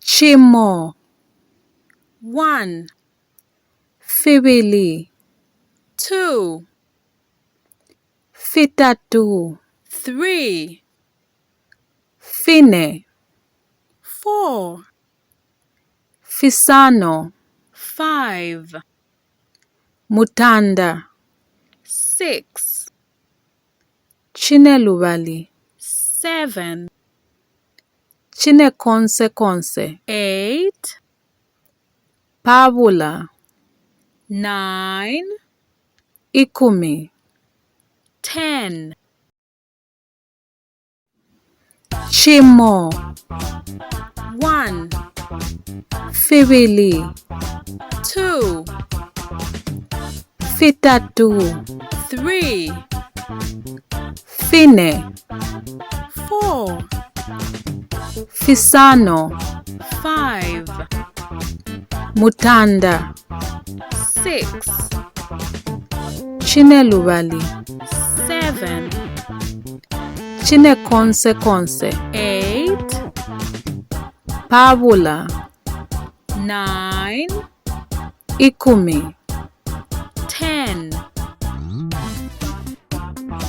chimo 1 fibili 2 fitatu 3 fine 4 fisano 5 mutanda 6 chineluvali 7 chinekonse 8 pavula 9 ikumi 10 chimo 1 fibili 2 fitatu 3 fine 4 fisano 5 mutanda 6 chineluvali 7 chinekonse 8 pavula 9 ikumi 10